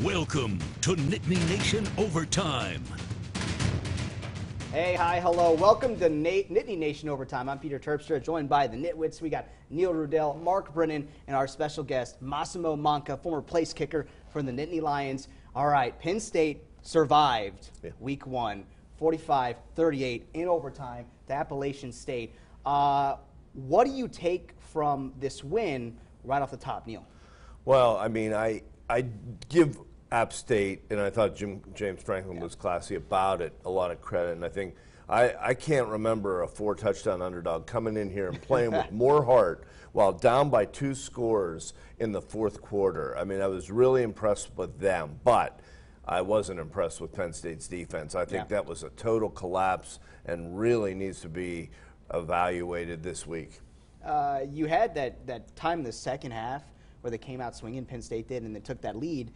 Welcome to Nittany Nation Overtime. Hey, hi, hello. Welcome to Nittany Nation Overtime. I'm Peter Terpstra, joined by the Nitwits. We got Neil Rudell, Mark Brennan, and our special guest, Massimo Manca, former place kicker from the Nittany Lions. All right, Penn State survived week one, 45-38 in overtime to Appalachian State. What do you take from this win right off the top, Neil? Well, I mean, I give App State, and I thought James Franklin was classy about it, a lot of credit. And I think I can't remember a 4-touchdown underdog coming in here and playing with more heart while down by 2 scores in the fourth quarter. I mean, I was really impressed with them, but I wasn't impressed with Penn State's defense. I think that was a total collapse and really needs to be evaluated this week. You had that time in the second half where they came out swinging, Penn State did, and they took that lead.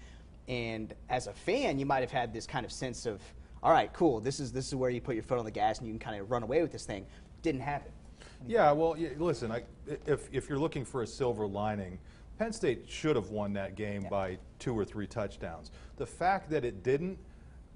And as a fan, you might have had this kind of sense of, all right, cool, this is where you put your foot on the gas and you can kind of run away with this thing. Didn't happen. Yeah, well, listen, if you're looking for a silver lining, Penn State should have won that game by 2 or 3 touchdowns. The fact that it didn't,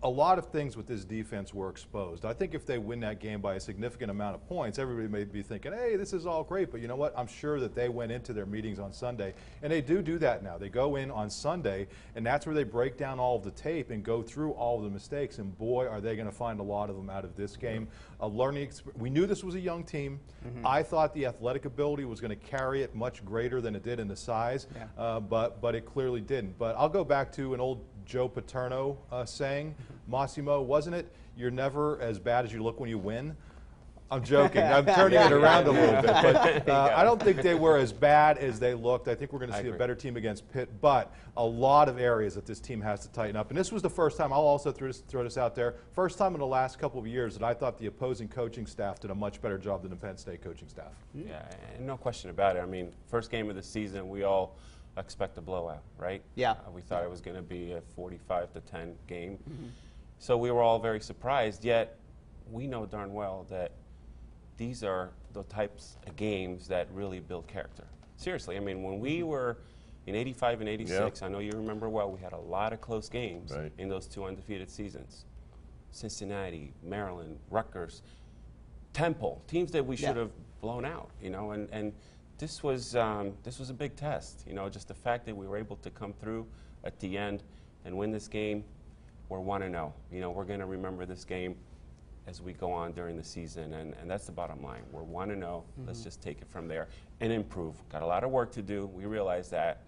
a lot of things with this defense were exposed. I think if they win that game by a significant amount of points, everybody may be thinking, hey, this is all great. But you know what? I'm sure that they went into their meetings on Sunday, and they do that now. They go in on Sunday, and that's where they break down all of the tape and go through all of the mistakes. And boy, are they going to find a lot of them out of this game. A learning experience. We knew this was a young team. I thought the athletic ability was going to carry it much greater than it did in the size, but it clearly didn't. But I'll go back to an old Joe Paterno saying, Massimo, wasn't it, you're never as bad as you look when you win? I'm joking. I'm turning it around a little bit. But I don't think they were as bad as they looked. I think we're going to see a better team against Pitt, but a lot of areas that this team has to tighten up. And this was the first time, I'll also throw this out there, first time in the last couple of years that I thought the opposing coaching staff did a much better job than the Penn State coaching staff. Yeah, and no question about it. I mean, first game of the season, we all expect a blowout, right? Yeah. We thought it was going to be a 45-10 game. So we were all very surprised, yet we know darn well that these are the types of games that really build character. Seriously, I mean, when we were in 85 and 86, I know you remember well, we had a lot of close games in those 2 undefeated seasons. Cincinnati, Maryland, Rutgers, Temple, teams that we should have blown out, you know, and this was a big test, you know, just the fact that we were able to come through at the end and win this game. We're 1-0. You know, we're going to remember this game as we go on during the season, and that's the bottom line. We're 1-0. Let's just take it from there and improve. Got a lot of work to do. We realize that,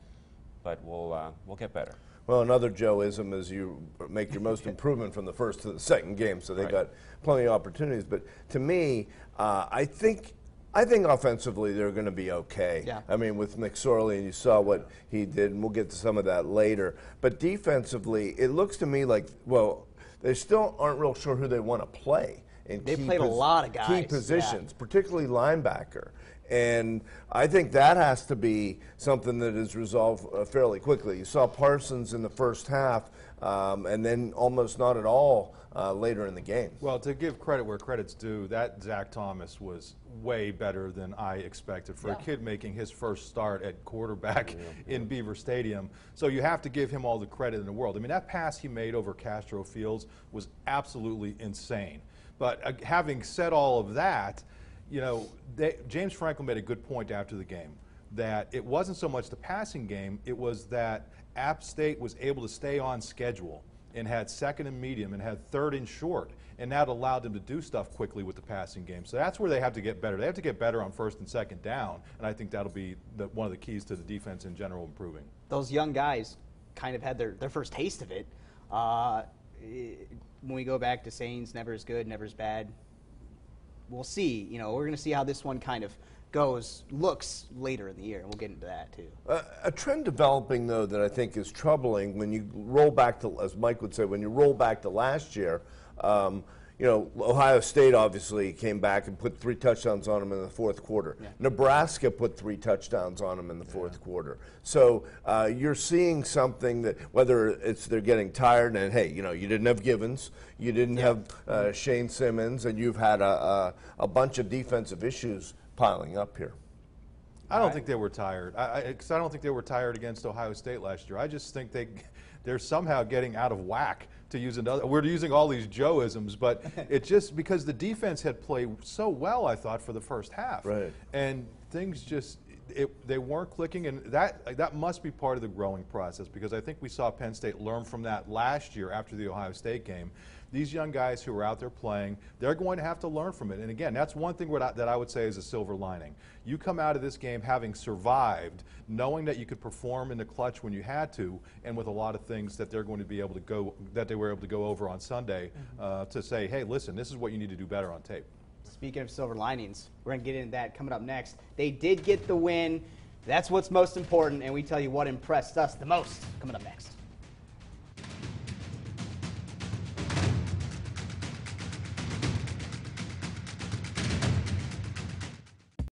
but we'll get better. Well, another Joe-ism is you make your most improvement from the first to the second game, so they got plenty of opportunities. But to me, I think offensively they're going to be okay. Yeah. I mean, with McSorley, and you saw what he did, and we'll get to some of that later. But defensively, it looks to me like, well, they still aren't real sure who they want to play. They played a lot of guys. Key positions, particularly linebacker. And I think that has to be something that is resolved fairly quickly. You saw Parsons in the first half, and then almost not at all later in the game. Well, to give credit where credit's due, that Zach Thomas was way better than I expected for a kid making his first start at quarterback in Beaver Stadium. So you have to give him all the credit in the world. I mean, that pass he made over Castro Fields was absolutely insane. But having said all of that, you know, James Franklin made a good point after the game, that it wasn't so much the passing game, it was that App State was able to stay on schedule and had second and medium and had third and short, and that allowed them to do stuff quickly with the passing game. So that's where they have to get better. They have to get better on first and second down, and I think that'll be one of the keys to the defense in general improving. Those young guys kind of had their first taste of it. When we go back to Saints, never as good, never as bad, we'll see. You know, we're going to see how this one kind of looks later in the year, and we'll get into that too. A trend developing, though, that I think is troubling when you roll back to, as Mike would say, when you roll back to last year, you know, Ohio State obviously came back and put 3 touchdowns on them in the fourth quarter. Nebraska put 3 touchdowns on them in the fourth quarter. So you're seeing something that, whether it's they're getting tired and, hey, you know, you didn't have Givens, you didn't have Shane Simmons, and you've had a bunch of defensive issues piling up here. I don't think they were tired. I don't think they were tired against Ohio State last year. I just think they're somehow getting out of whack, to use another. We're using all these Joe-isms, but it just because the defense had played so well, I thought, for the first half. Right. And things just, they weren't clicking, and that must be part of the growing process, because I think we saw Penn State learn from that last year after the Ohio State game. These young guys who are out there playing, they're going to have to learn from it. And again, that's one thing that I would say is a silver lining. You come out of this game having survived, knowing that you could perform in the clutch when you had to, and with a lot of things that they're going to be able to go, that they were able to go over on Sunday to say, hey, listen, this is what you need to do better on tape. Speaking of silver linings, we're going to get into that coming up next. They did get the win. That's what's most important, and we tell you what impressed us the most coming up next.